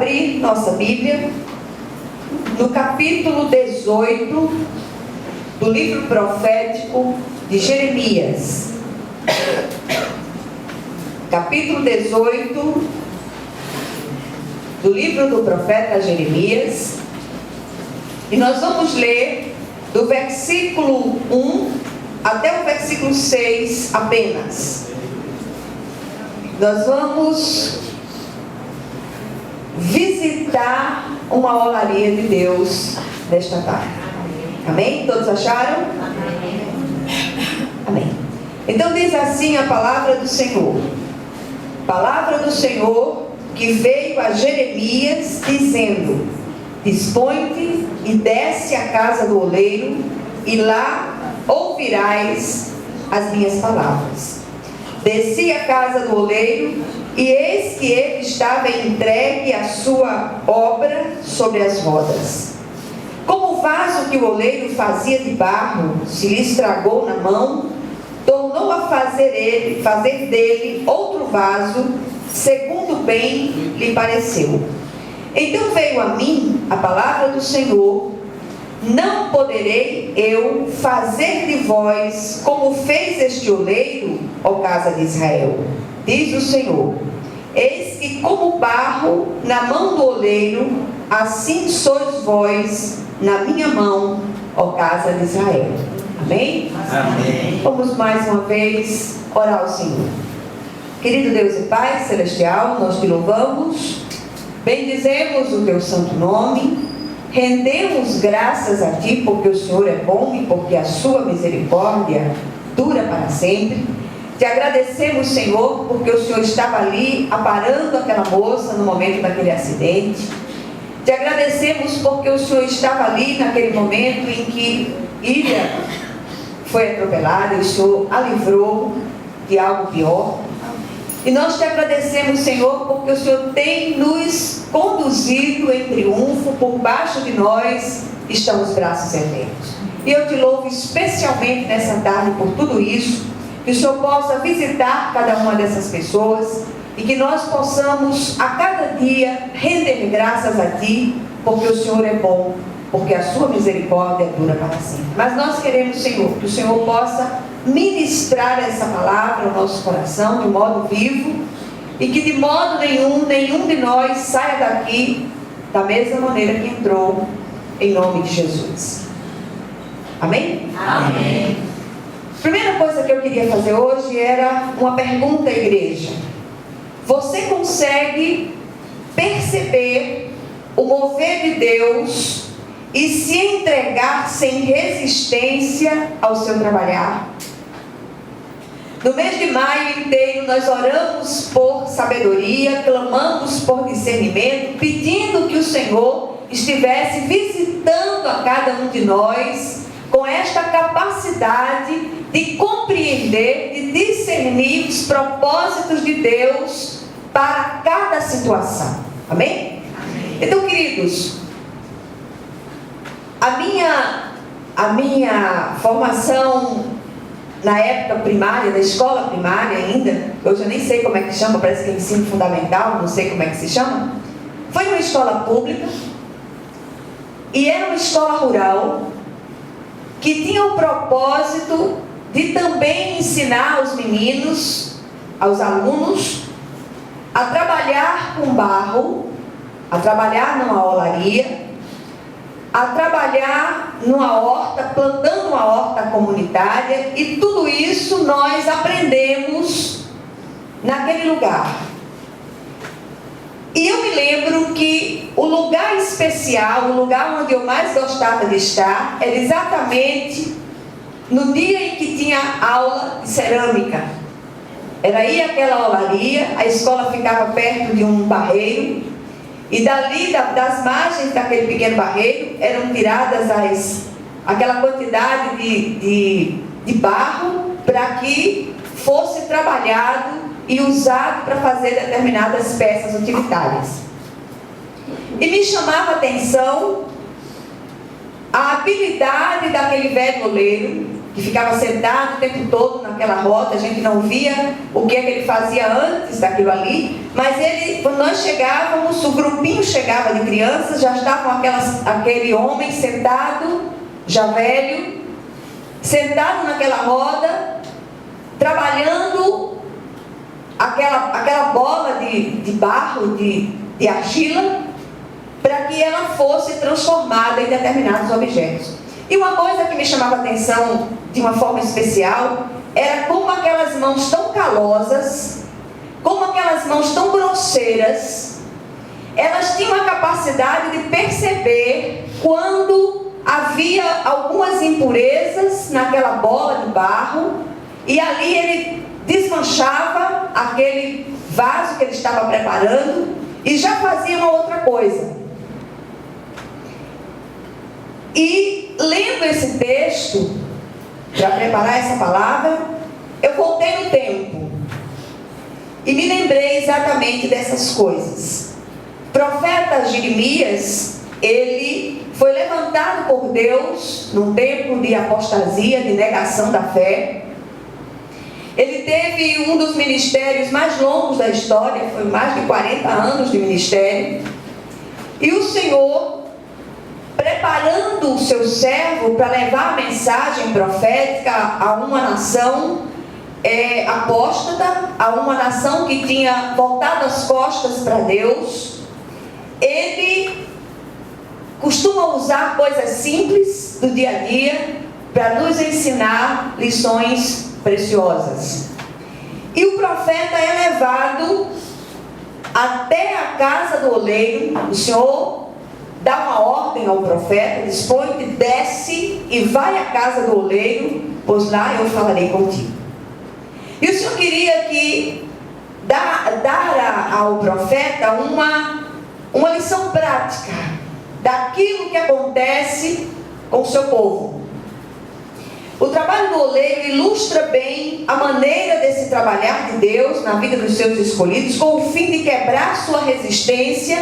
abrir nossa Bíblia no capítulo 18 do livro profético de Jeremias. Capítulo 18 do livro do profeta Jeremias. E nós vamos ler do versículo 1 até o versículo 6 apenas. Nós vamos visitar uma olaria de Deus nesta tarde. Amém? Todos acharam? Amém. Então diz assim a palavra do Senhor. Palavra do Senhor que veio a Jeremias dizendo: dispõe-te e desce à casa do oleiro, e lá ouvirás as minhas palavras. Desci à casa do oleiro, e eis que ele estava entregue à sua obra sobre as rodas. Como o vaso que o oleiro fazia de barro se lhe estragou na mão, tornou a fazer dele outro vaso, segundo bem lhe pareceu. Então veio a mim a palavra do Senhor: não poderei eu fazer de vós como fez este oleiro, ó casa de Israel, diz o Senhor. Eis que como barro na mão do oleiro, assim sois vós na minha mão, ó casa de Israel. Amém? Amém. Vamos mais uma vez orar ao Senhor. Querido Deus e Pai celestial, nós te louvamos, bendizemos o teu santo nome, rendemos graças a ti porque o Senhor é bom e porque a sua misericórdia dura para sempre. Te agradecemos, Senhor, porque o Senhor estava ali aparando aquela moça no momento daquele acidente. Te agradecemos porque o Senhor estava ali naquele momento em que Ilha foi atropelada e o Senhor a livrou de algo pior. E nós te agradecemos, Senhor, porque o Senhor tem nos conduzido em triunfo. Por baixo de nós estão os braços eternos. E eu te louvo especialmente nessa tarde por tudo isso. Que o Senhor possa visitar cada uma dessas pessoas e que nós possamos a cada dia render graças a Ti, porque o Senhor é bom, porque a sua misericórdia dura para sempre. Mas nós queremos, Senhor, que o Senhor possa ministrar essa palavra ao nosso coração de modo vivo, e que de modo nenhum de nós saia daqui da mesma maneira que entrou, em nome de Jesus. Amém? Amém. Primeira coisa que eu queria fazer hoje era uma pergunta à igreja. Você consegue perceber o mover de Deus e se entregar sem resistência ao seu trabalhar? No mês de maio inteiro nós oramos por sabedoria, clamamos por discernimento, pedindo que o Senhor estivesse visitando a cada um de nós com esta capacidade de compreender, de discernir os propósitos de Deus para cada situação. Amém? Amém. Então, queridos, a minha formação na época primária, na escola primária ainda, hoje eu nem sei como é que chama, parece que é ensino fundamental, não sei como é que se chama, foi uma escola pública, e era uma escola rural, que tinha o propósito de também ensinar aos meninos, aos alunos, a trabalhar com barro, a trabalhar numa olaria, a trabalhar numa horta, plantando uma horta comunitária, e tudo isso nós aprendemos naquele lugar. E eu me lembro que o lugar especial, o lugar onde eu mais gostava de estar, era exatamente no dia em que tinha aula de cerâmica. Era aí aquela olaria, a escola ficava perto de um barreiro, e dali, das margens daquele pequeno barreiro, eram tiradas aquela quantidade de barro para que fosse trabalhado e usado para fazer determinadas peças utilitárias. E me chamava a atenção a habilidade daquele velho oleiro que ficava sentado o tempo todo naquela roda. A gente não via o que é que ele fazia antes daquilo ali, mas ele, quando nós chegávamos, o grupinho chegava de crianças, já estavam aquele homem sentado, já velho, sentado naquela roda, trabalhando aquela bola de barro, de argila, para que ela fosse transformada em determinados objetos. E uma coisa que me chamava a atenção de uma forma especial era como aquelas mãos tão calosas, como aquelas mãos tão grosseiras, elas tinham a capacidade de perceber quando havia algumas impurezas naquela bola de barro, e ali ele desmanchava aquele vaso que ele estava preparando e já fazia uma outra coisa. E lendo esse texto, para preparar essa palavra, eu voltei no tempo e me lembrei exatamente dessas coisas. O profeta Jeremias, ele foi levantado por Deus num tempo de apostasia, de negação da fé. Ele teve um dos ministérios mais longos da história, foi mais de 40 anos de ministério. E o Senhor, preparando o seu servo para levar a mensagem profética a uma nação apóstata, a uma nação que tinha voltado as costas para Deus, ele costuma usar coisas simples do dia a dia para nos ensinar lições preciosas. E o profeta é levado até a casa do oleiro. O Senhor dá uma ordem ao profeta, diz: põe-te, desce e vai à casa do oleiro, pois lá eu falarei contigo. E o Senhor queria dar ao profeta uma lição prática daquilo que acontece com o seu povo. O trabalho do oleiro ilustra bem a maneira desse trabalhar de Deus na vida dos seus escolhidos, com o fim de quebrar sua resistência,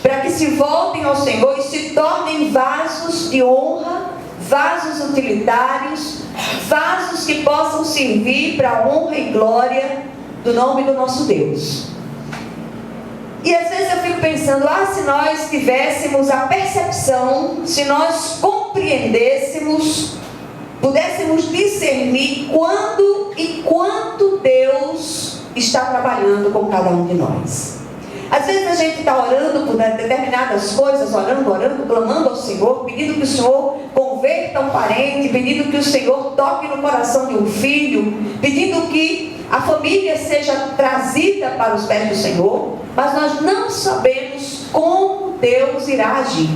para que se voltem ao Senhor e se tornem vasos de honra, vasos utilitários, vasos que possam servir para a honra e glória do nome do nosso Deus. E às vezes eu fico pensando, se nós tivéssemos a percepção, se nós compreendêssemos, pudéssemos discernir quando e quanto Deus está trabalhando com cada um de nós. Às vezes a gente está orando por determinadas coisas, orando, clamando ao Senhor, pedindo que o Senhor converta um parente, pedindo que o Senhor toque no coração de um filho, pedindo que a família seja trazida para os pés do Senhor, mas nós não sabemos como Deus irá agir.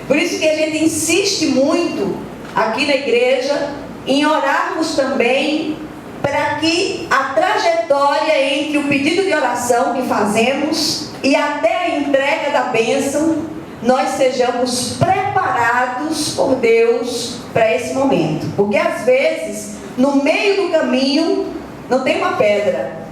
Por isso que a gente insiste muito aqui na igreja em orarmos também para que a trajetória entre o pedido de oração que fazemos e até a entrega da bênção, nós sejamos preparados por Deus para esse momento. Porque às vezes, no meio do caminho, não tem uma pedra.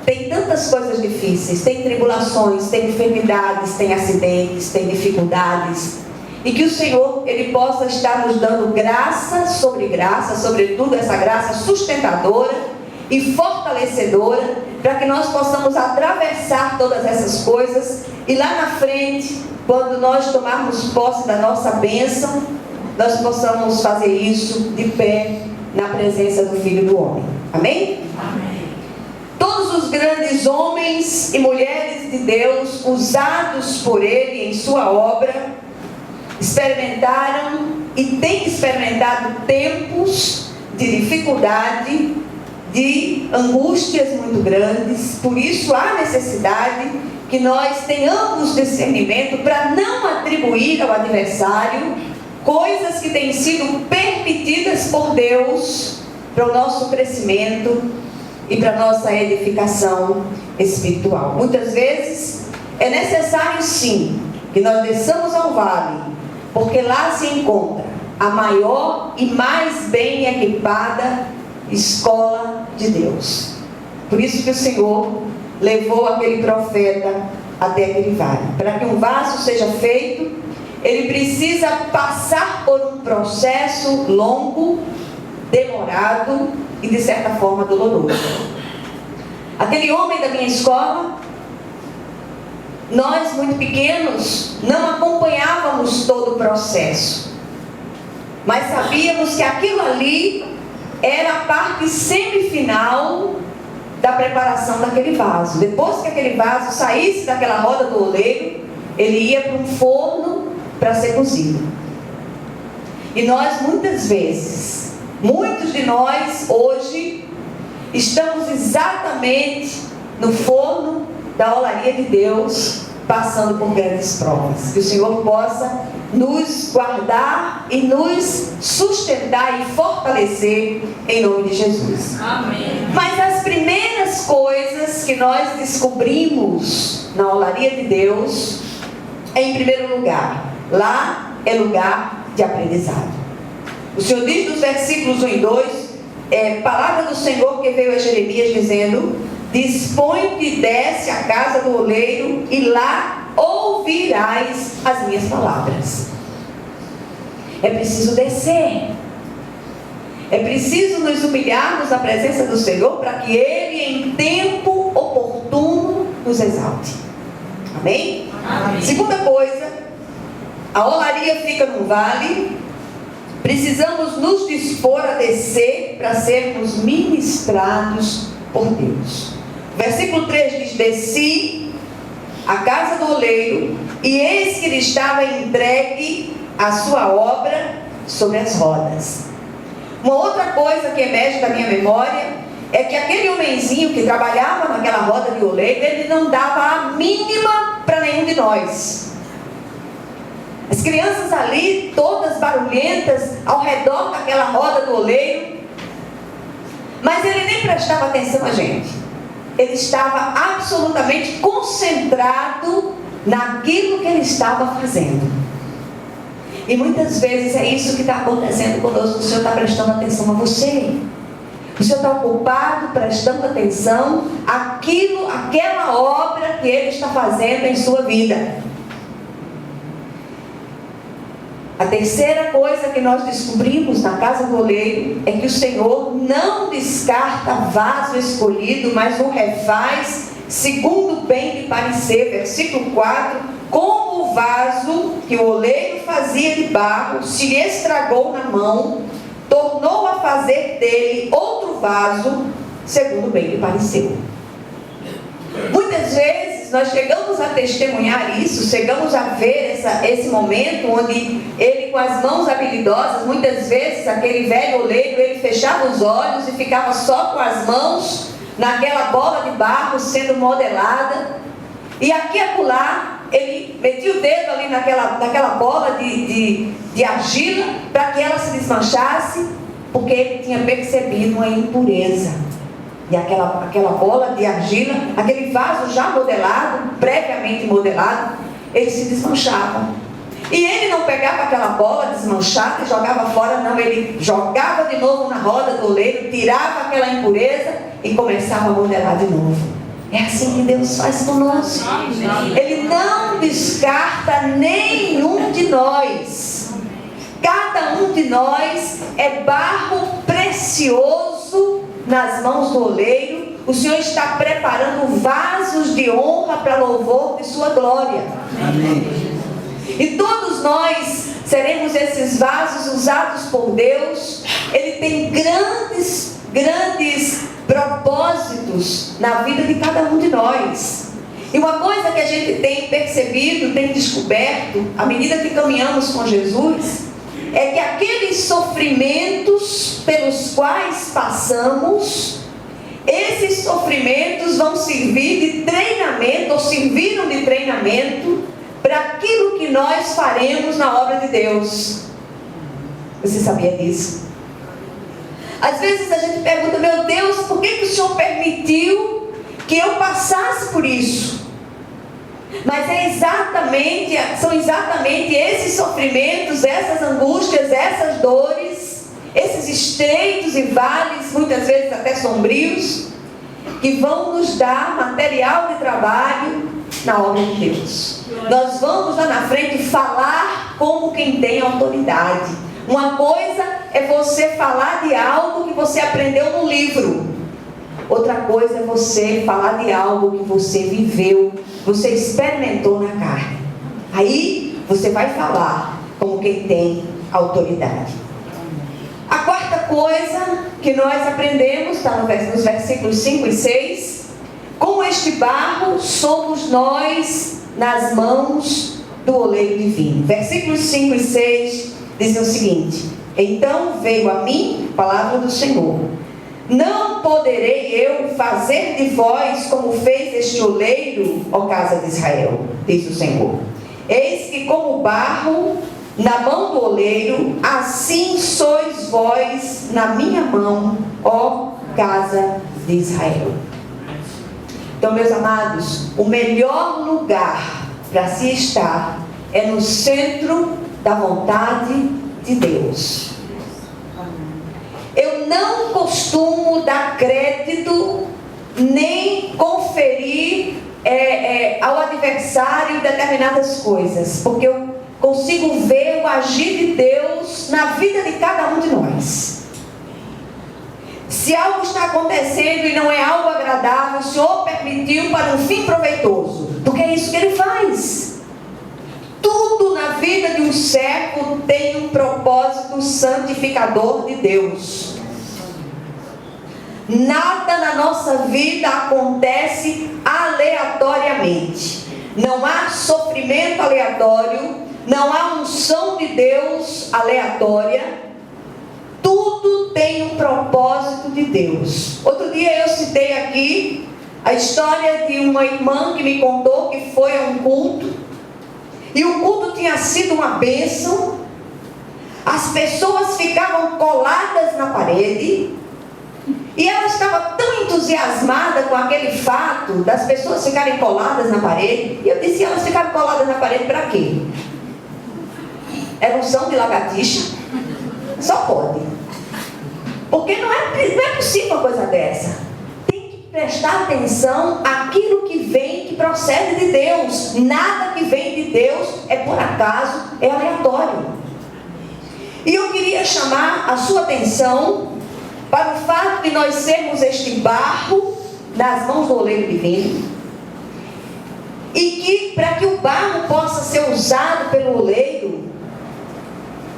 Tem tantas coisas difíceis, tem tribulações, tem enfermidades, tem acidentes, tem dificuldades. E que o Senhor, Ele possa estar nos dando graça, sobretudo essa graça sustentadora e fortalecedora, para que nós possamos atravessar todas essas coisas e lá na frente, quando nós tomarmos posse da nossa bênção, nós possamos fazer isso de pé na presença do Filho do Homem. Amém? Amém. Todos os grandes homens e mulheres de Deus, usados por Ele em sua obra, experimentaram e têm experimentado tempos de dificuldade, de angústias muito grandes. Por isso há necessidade que nós tenhamos discernimento para não atribuir ao adversário coisas que têm sido permitidas por Deus para o nosso crescimento e para a nossa edificação espiritual. Muitas vezes é necessário sim que nós desçamos ao vale, porque lá se encontra a maior e mais bem equipada escola de Deus. Por isso que o Senhor levou aquele profeta até aquele vale, para que um vaso seja feito, ele precisa passar por um processo longo, demorado e de certa forma doloroso. Aquele homem da minha escola, nós muito pequenos não acompanhávamos todo o processo, mas sabíamos que aquilo ali era a parte semifinal da preparação daquele vaso. Depois que aquele vaso saísse daquela roda do oleiro, ele ia para um forno para ser cozido. E nós muitas vezes, muitos de nós hoje, estamos exatamente no forno da olaria de Deus, passando por grandes provas. Que o Senhor possa nos guardar e nos sustentar e fortalecer em nome de Jesus. Amém. Mas as primeiras coisas que nós descobrimos na olaria de Deus, em primeiro lugar, lá é lugar de aprendizado. O Senhor diz nos versículos 1 e 2, palavra do Senhor que veio a Jeremias dizendo: dispõe-te e desce à casa do oleiro, e lá ouvirás as minhas palavras. É preciso descer. É preciso nos humilharmos na presença do Senhor para que Ele, em tempo oportuno, nos exalte. Amém? Amém. Segunda coisa, a olaria fica num vale. Precisamos nos dispor a descer para sermos ministrados por Deus. Versículo 3 diz: desci à casa do oleiro, e eis que lhe estava entregue a sua obra sobre as rodas. Uma outra coisa que emerge da minha memória é que aquele homenzinho que trabalhava naquela roda de oleiro, ele não dava a mínima para nenhum de nós. As crianças ali, todas barulhentas, ao redor daquela roda do oleiro, mas ele nem prestava atenção a gente. Ele estava absolutamente concentrado naquilo que ele estava fazendo. E muitas vezes é isso que está acontecendo conosco. O Senhor está prestando atenção a você. O Senhor está ocupado, prestando atenção àquela obra que Ele está fazendo em sua vida. A terceira coisa que nós descobrimos na casa do oleiro é que o Senhor não descarta vaso escolhido, mas o refaz segundo bem lhe parecer. Versículo 4: como o vaso que o oleiro fazia de barro se lhe estragou na mão, tornou a fazer dele outro vaso segundo bem lhe pareceu. Muitas vezes nós chegamos a testemunhar isso, chegamos a ver esse momento onde ele, com as mãos habilidosas, muitas vezes aquele velho oleiro, ele fechava os olhos e ficava só com as mãos naquela bola de barro sendo modelada, e aqui e acolá ele metia o dedo ali naquela bola de argila para que ela se desmanchasse, porque ele tinha percebido uma impureza. E aquela bola de argila, aquele vaso já modelado, previamente modelado, ele se desmanchava. E ele não pegava aquela bola desmanchada e jogava fora, não. Ele jogava de novo na roda do oleiro, tirava aquela impureza e começava a modelar de novo. É assim que Deus faz conosco. Ele não descarta nenhum de nós. Cada um de nós é barro precioso nas mãos do oleiro. O Senhor está preparando vasos de honra para louvor de sua glória. Amém. E todos nós seremos esses vasos usados por Deus. Ele tem grandes propósitos na vida de cada um de nós. E uma coisa que a gente tem percebido, tem descoberto, à medida que caminhamos com Jesus, é que aqueles sofrimentos pelos quais passamos, esses sofrimentos vão servir de treinamento, ou serviram de treinamento, para aquilo que nós faremos na obra de Deus. Você sabia disso? Às vezes a gente pergunta: meu Deus, por que o Senhor permitiu que eu passasse por isso? Mas são exatamente esses sofrimentos, essas angústias, essas dores, esses estreitos e vales, muitas vezes até sombrios, que vão nos dar material de trabalho na obra de Deus. Nós vamos lá na frente falar falar como quem tem autoridade. Uma coisa é você falar de algo que você aprendeu no livro. Outra coisa é você falar de algo que você viveu, você experimentou na carne. Aí você vai falar como quem tem autoridade. A quarta coisa que nós aprendemos está nos versículos 5 e 6. Com este barro somos nós nas mãos do oleiro divino. Versículos 5 e 6 dizem o seguinte: então veio a mim a palavra do Senhor: não poderei eu fazer de vós como fez este oleiro, ó casa de Israel, diz o Senhor. Eis que como barro na mão do oleiro, assim sois vós na minha mão, ó casa de Israel. Então, meus amados, o melhor lugar para se estar é no centro da vontade de Deus. Eu não costumo dar crédito nem conferir ao adversário determinadas coisas, porque eu consigo ver o agir de Deus na vida de cada um de nós. Se algo está acontecendo e não é algo agradável, o Senhor permitiu para um fim proveitoso, porque é isso que Ele faz. Tudo na vida de um servo tem um propósito santificador de Deus. Nada na nossa vida acontece aleatoriamente. Não há sofrimento aleatório, não há unção de Deus aleatória. Tudo tem um propósito de Deus. Outro dia eu citei aqui a história de uma irmã que me contou que foi a um culto, e o culto tinha sido uma bênção. As pessoas ficavam coladas na parede, e ela estava tão entusiasmada com aquele fato das pessoas ficarem coladas na parede. E eu disse: elas ficaram coladas na parede para quê? Era unção de lagartixa? Só pode. Porque não é possível uma coisa dessa. Tem que prestar atenção àquilo que vem, que procede de Deus. Nada que vem de Deus é por acaso, é aleatório. E eu queria chamar a sua atenção para o fato de nós sermos este barro nas mãos do oleiro divino, e que para que o barro possa ser usado pelo oleiro,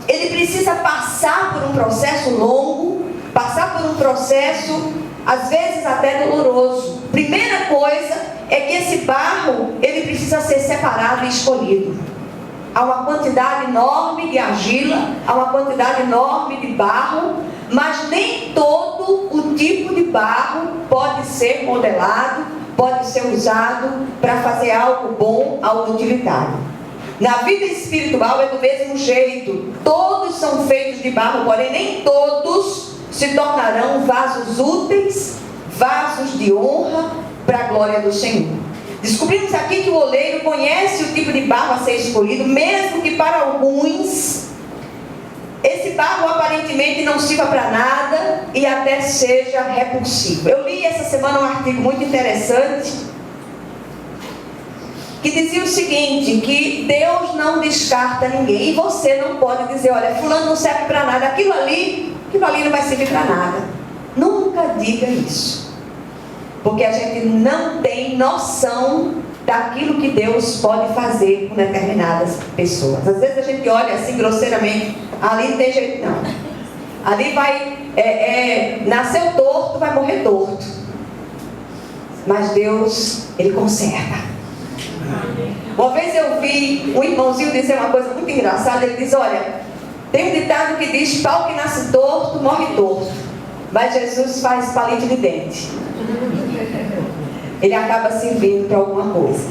ele precisa passar por um processo longo, passar por um processo às vezes até doloroso. Primeira coisa é que esse barro, ele precisa ser separado e escolhido. Há uma quantidade enorme de argila, há uma quantidade enorme de barro, mas nem todo o tipo de barro pode ser modelado, pode ser usado para fazer algo bom, algo utilitário. Na vida espiritual é do mesmo jeito. Todos são feitos de barro, porém nem todos se tornarão vasos úteis, vasos de honra para a glória do Senhor. Descobrimos aqui que o oleiro conhece o tipo de barro a ser escolhido, mesmo que para alguns esse barro aparentemente não sirva para nada e até seja repulsivo. Eu li essa semana um artigo muito interessante que dizia o seguinte, que Deus não descarta ninguém, e você não pode dizer: olha, fulano não serve para nada, aquilo ali não vai servir para nada. Nunca diga isso, porque a gente não tem noção daquilo que Deus pode fazer com determinadas pessoas. Às vezes a gente olha assim grosseiramente: ali não tem jeito não, ali vai nasceu torto, vai morrer torto. Mas Deus, Ele conserta. Uma vez eu vi um irmãozinho dizer uma coisa muito engraçada. Ele diz: olha, tem um ditado que diz: pau que nasce torto, morre torto, mas Jesus faz palito de dente. Ele acaba servindo para alguma coisa.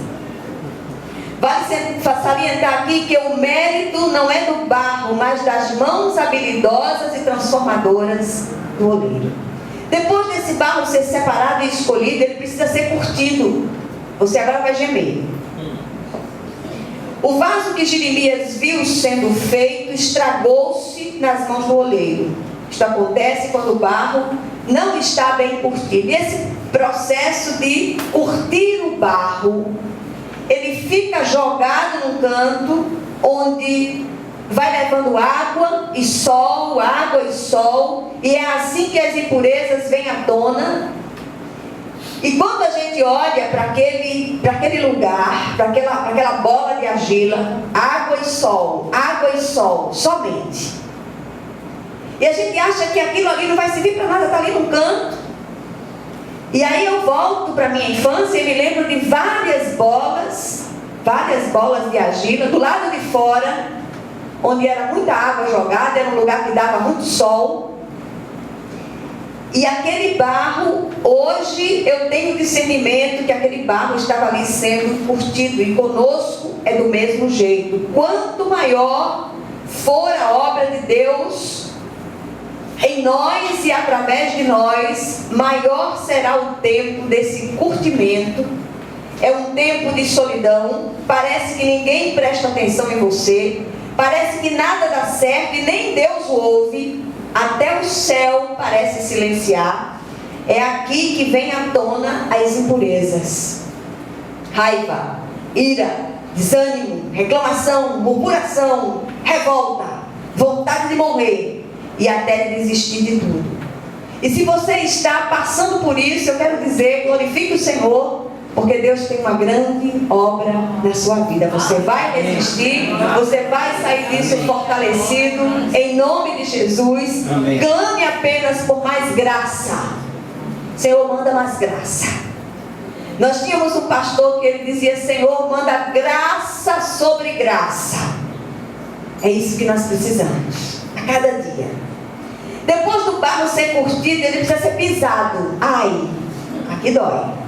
Vale salientar aqui que o mérito não é do barro, mas das mãos habilidosas e transformadoras do oleiro. Depois desse barro ser separado e escolhido, ele precisa ser curtido. Você agora vai gemer. O vaso que Jeremias viu sendo feito estragou-se nas mãos do oleiro. Isto acontece quando o barro não está bem curtido. E esse processo de curtir o barro, ele fica jogado num canto onde vai levando água e sol, e é assim que as impurezas vêm à tona. E quando a gente olha para aquele lugar, para aquela bola de argila, água e sol, somente. E a gente acha que aquilo ali não vai servir para nada, está ali no canto. E aí eu volto para a minha infância e me lembro de várias bolas de argila do lado de fora, onde era muita água jogada, era um lugar que dava muito sol. E aquele barro, hoje eu tenho discernimento que aquele barro estava ali sendo curtido, e conosco é do mesmo jeito. Quanto maior for a obra de Deus em nós e através de nós, maior será o tempo desse curtimento. É um tempo de solidão, parece que ninguém presta atenção em você, parece que nada dá certo e nem Deus o ouve. Até o céu parece silenciar. É aqui que vem à tona as impurezas: raiva, ira, desânimo, reclamação, murmuração, revolta, vontade de morrer e até de desistir de tudo. E se você está passando por isso, eu quero dizer, glorifique o Senhor, porque Deus tem uma grande obra na sua vida. Você vai resistir, você vai sair disso fortalecido, em nome de Jesus. Amém. Clame apenas por mais graça. Senhor, manda mais graça. Nós tínhamos um pastor que ele dizia: Senhor, manda graça sobre graça. É isso que nós precisamos, a cada dia. Depois do barro ser curtido, ele precisa ser pisado. Ai, aqui dói.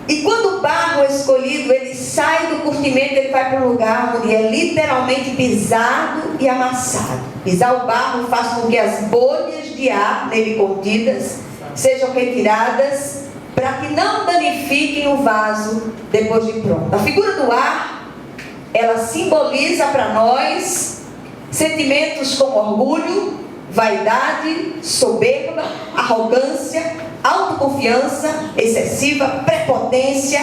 E quando o barro é escolhido, ele sai do curtimento, ele vai para um lugar onde é literalmente pisado e amassado. Pisar o barro faz com que as bolhas de ar nele contidas sejam retiradas, para que não danifiquem o vaso depois de pronto. A figura do ar, ela simboliza para nós sentimentos como orgulho, vaidade, soberba, arrogância, autoconfiança excessiva, prepotência,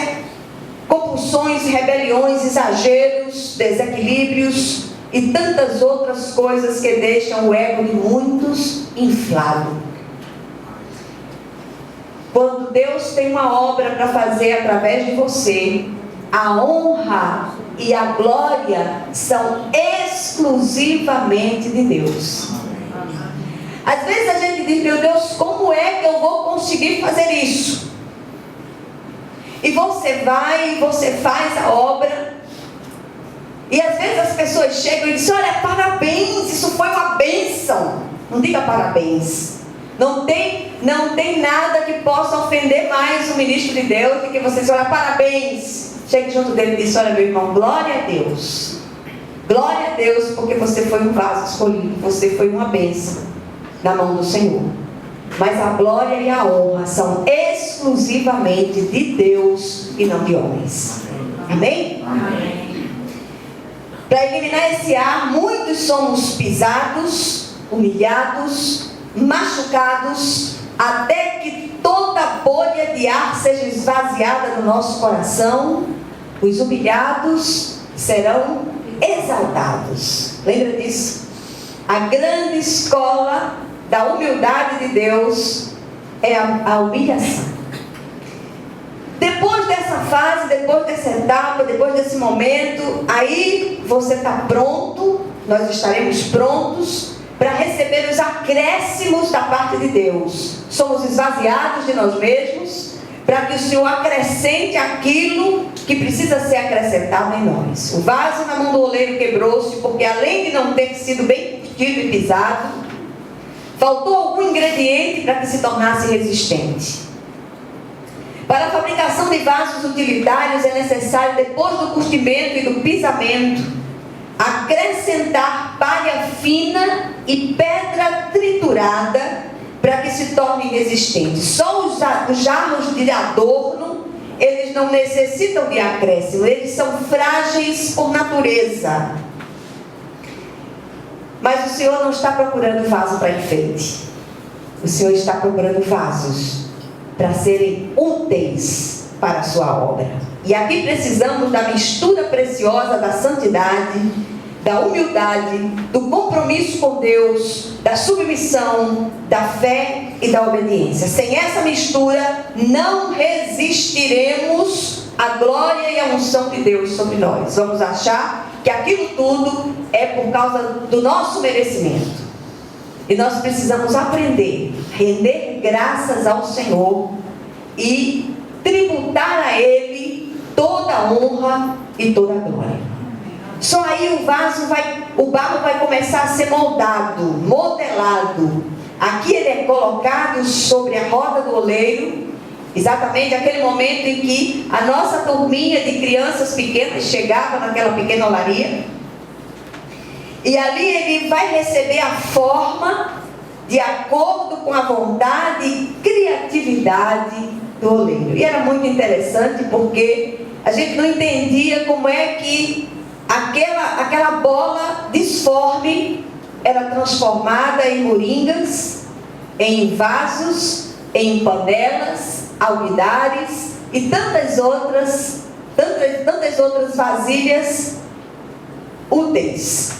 compulsões, rebeliões, exageros, desequilíbrios e tantas outras coisas que deixam o ego de muitos inflado. Quando Deus tem uma obra para fazer através de você, a honra e a glória são exclusivamente de Deus. Às vezes a gente diz: meu Deus, como é que eu vou conseguir fazer isso? E você vai, e você faz a obra. E às vezes as pessoas chegam e dizem: olha, parabéns, isso foi uma bênção. Não diga parabéns. Não tem nada que possa ofender mais o ministro de Deus do que você dizer: olha, parabéns. Chegue junto dele e diz: olha, meu irmão, glória a Deus. Glória a Deus, porque você foi um vaso escolhido, você foi uma bênção na mão do Senhor. Mas a glória e a honra são exclusivamente de Deus e não de homens. Amém? Amém. Para eliminar esse ar, muitos somos pisados, humilhados, machucados, até que toda bolha de ar seja esvaziada do nosso coração. Os humilhados serão exaltados. Lembra disso? A grande escola da humildade de Deus é a humilhação. Depois dessa fase, depois dessa etapa, depois desse momento, aí você está pronto, nós estaremos prontos para receber os acréscimos da parte de Deus. Somos esvaziados de nós mesmos, para que o Senhor acrescente aquilo que precisa ser acrescentado em nós. O vaso na mão do oleiro quebrou-se, porque além de não ter sido bem curtido e pisado, faltou algum ingrediente para que se tornasse resistente. Para a fabricação de vasos utilitários é necessário, depois do curtimento e do pisamento, acrescentar palha fina e pedra triturada para que se tornem resistentes. Só os jarros de adorno, eles não necessitam de acréscimo, eles são frágeis por natureza. Mas o Senhor não está procurando vaso para enfeite. O Senhor está procurando vasos para serem úteis para a sua obra. E aqui precisamos da mistura preciosa da santidade, da humildade, do compromisso com Deus, da submissão, da fé e da obediência. Sem essa mistura, não resistiremos à glória e à unção de Deus sobre nós. Vamos achar que aquilo tudo é por causa do nosso merecimento. E nós precisamos aprender, render graças ao Senhor e tributar a Ele toda a honra e toda a glória. Só aí o barro vai começar a ser moldado, modelado. Aqui ele é colocado sobre a roda do oleiro, exatamente aquele momento em que a nossa turminha de crianças pequenas chegava naquela pequena olaria. E ali ele vai receber a forma de acordo com a vontade e criatividade do oleiro. E era muito interessante porque a gente não entendia como é que aquela bola disforme era transformada em moringas, em vasos, em panelas, alguidares e tantas outras vasilhas úteis.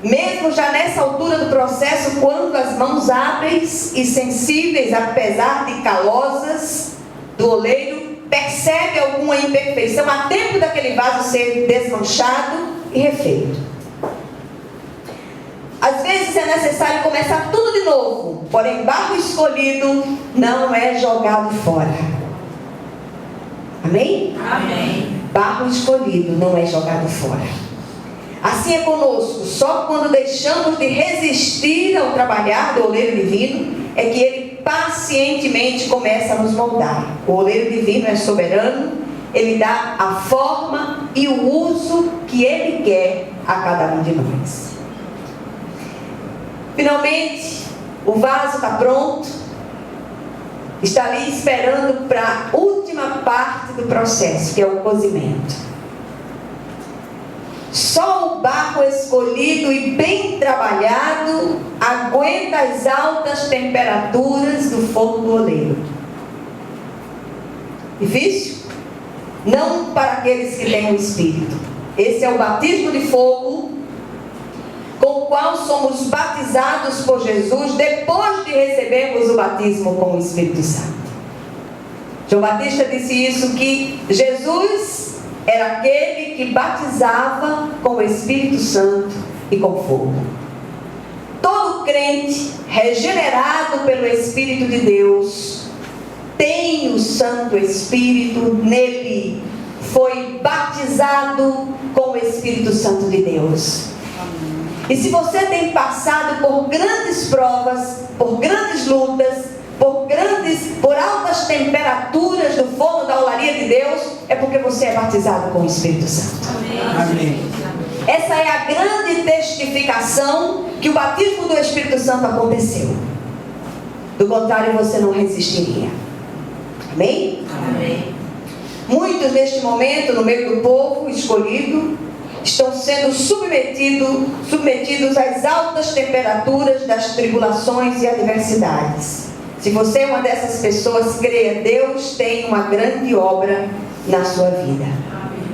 Mesmo já nessa altura do processo, quando as mãos hábeis e sensíveis, apesar de calosas, do oleiro, percebe alguma imperfeição a tempo daquele vaso ser desmanchado e refeito. Às vezes é necessário começar tudo de novo, porém barro escolhido não é jogado fora. Amém? Amém. Barro escolhido não é jogado fora. Assim é conosco, só quando deixamos de resistir ao trabalhar do oleiro divino é que ele pacientemente começa a nos moldar. O oleiro divino é soberano, ele dá a forma e o uso que ele quer a cada um de nós. Finalmente, o vaso está pronto, está ali esperando para a última parte do processo, que é o cozimento. Só o barro escolhido e bem trabalhado aguenta as altas temperaturas do fogo do oleiro. Difícil? Não para aqueles que têm o Espírito. Esse é o batismo de fogo com o qual somos batizados por Jesus depois de recebermos o batismo com o Espírito Santo. João Batista disse isso, que Jesus era aquele que batizava com o Espírito Santo e com fogo. Todo crente regenerado pelo Espírito de Deus tem o Santo Espírito nele, foi batizado com o Espírito Santo de Deus. E se você tem passado por grandes provas, por grandes lutas, por altas temperaturas do fogo da olaria de Deus, é porque você é batizado com o Espírito Santo. Amém. Essa é a grande testificação que o batismo do Espírito Santo aconteceu. Do contrário, você não resistiria. Amém? Amém. Muitos neste momento, no meio do povo escolhido, estão sendo submetidos às altas temperaturas das tribulações e adversidades. Se você é uma dessas pessoas, creia, Deus tem uma grande obra na sua vida.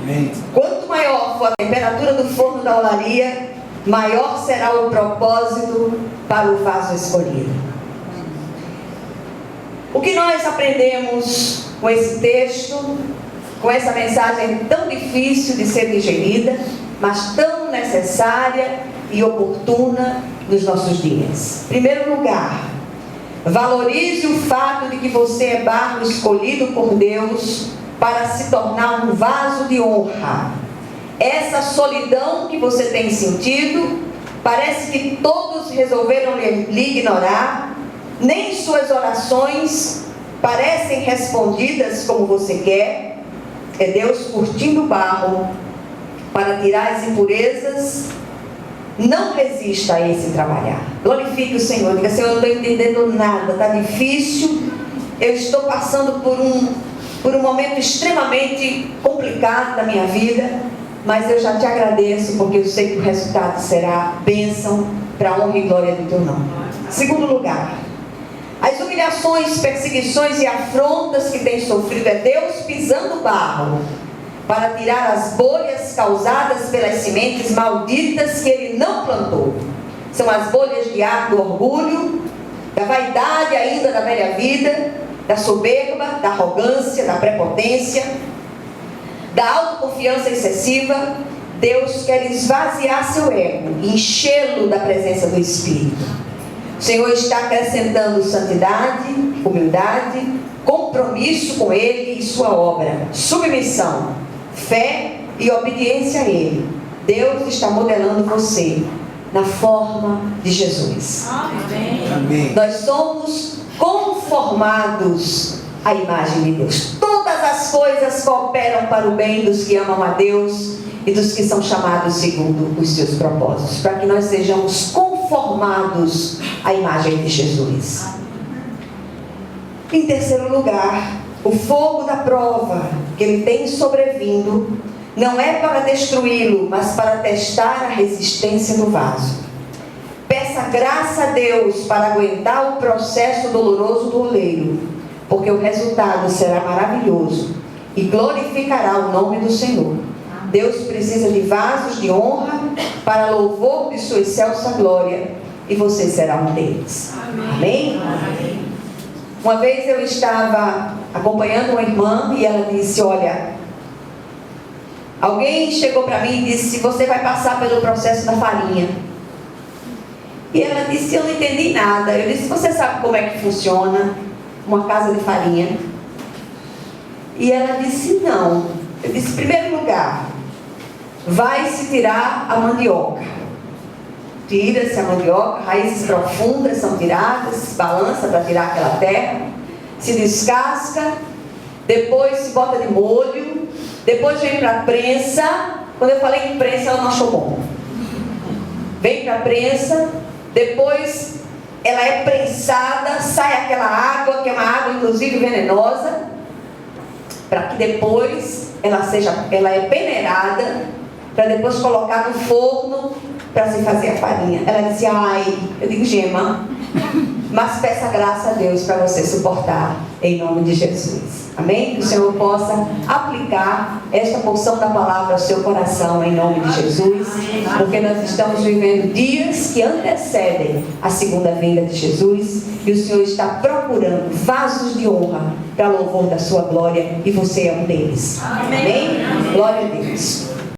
Amém. Quanto maior for a temperatura do forno da olaria, maior será o propósito para o vaso escolhido. O que nós aprendemos com esse texto, com essa mensagem tão difícil de ser digerida, mas tão necessária e oportuna nos nossos dias? Em primeiro lugar, valorize o fato de que você é barro escolhido por Deus para se tornar um vaso de honra. Essa solidão que você tem sentido, parece que todos resolveram lhe ignorar, nem suas orações parecem respondidas como você quer. É Deus curtindo o barro para tirar as impurezas. Não resista a esse trabalhar. Glorifique o Senhor. Diga: Senhor, eu não estou entendendo nada, está difícil, eu estou passando por um momento extremamente complicado da minha vida, mas eu já te agradeço, porque eu sei que o resultado será bênção para a honra e glória do teu nome. Segundo lugar, As humilhações, perseguições e afrontas que tem sofrido é Deus pisando barro para tirar as bolhas causadas pelas sementes malditas que Ele não plantou. São as bolhas de ar do orgulho, da vaidade ainda da velha vida, da soberba, da arrogância, da prepotência, da autoconfiança excessiva. Deus quer esvaziar seu ego, enchê-lo da presença do Espírito. O Senhor está acrescentando santidade, humildade, compromisso com Ele e sua obra, submissão, fé e obediência a Ele. Deus está modelando você na forma de Jesus. Amém. Nós somos conformados à imagem de Deus. Todas as coisas cooperam para o bem dos que amam a Deus e dos que são chamados segundo os seus propósitos, para que nós sejamos conformados à imagem de Jesus. Em terceiro lugar, o fogo da prova que ele tem sobrevindo não é para destruí-lo, mas para testar a resistência do vaso. Peça graça a Deus para aguentar o processo doloroso do oleiro, porque o resultado será maravilhoso e glorificará o nome do Senhor. Deus precisa de vasos de honra para louvor de sua excelsa glória, e você será um deles. Amém? Amém? Uma vez eu estava acompanhando uma irmã e ela disse: olha, alguém chegou para mim e disse: você vai passar pelo processo da farinha. E ela disse: eu não entendi nada. Eu disse: você sabe como é que funciona uma casa de farinha? E ela disse: não. Eu disse: em primeiro lugar, vai-se tirar a mandioca. Tira-se a mandioca, raízes profundas são tiradas, se balança para tirar aquela terra, se descasca, depois se bota de molho, depois vem para a prensa. Quando eu falei em prensa, ela não achou bom. Vem para a prensa, depois ela é prensada, sai aquela água, que é uma água inclusive venenosa, para que depois ela é peneirada, para depois colocar no forno para se fazer a farinha. Ela disse: ai, eu digo: Gema, mas peça graça a Deus para você suportar, em nome de Jesus. Amém? Que o Senhor possa aplicar esta porção da palavra ao seu coração, em nome de Jesus, porque nós estamos vivendo dias que antecedem a segunda vinda de Jesus, e o Senhor está procurando vasos de honra para louvor da sua glória, e você é um deles. Amém? Glória a Deus.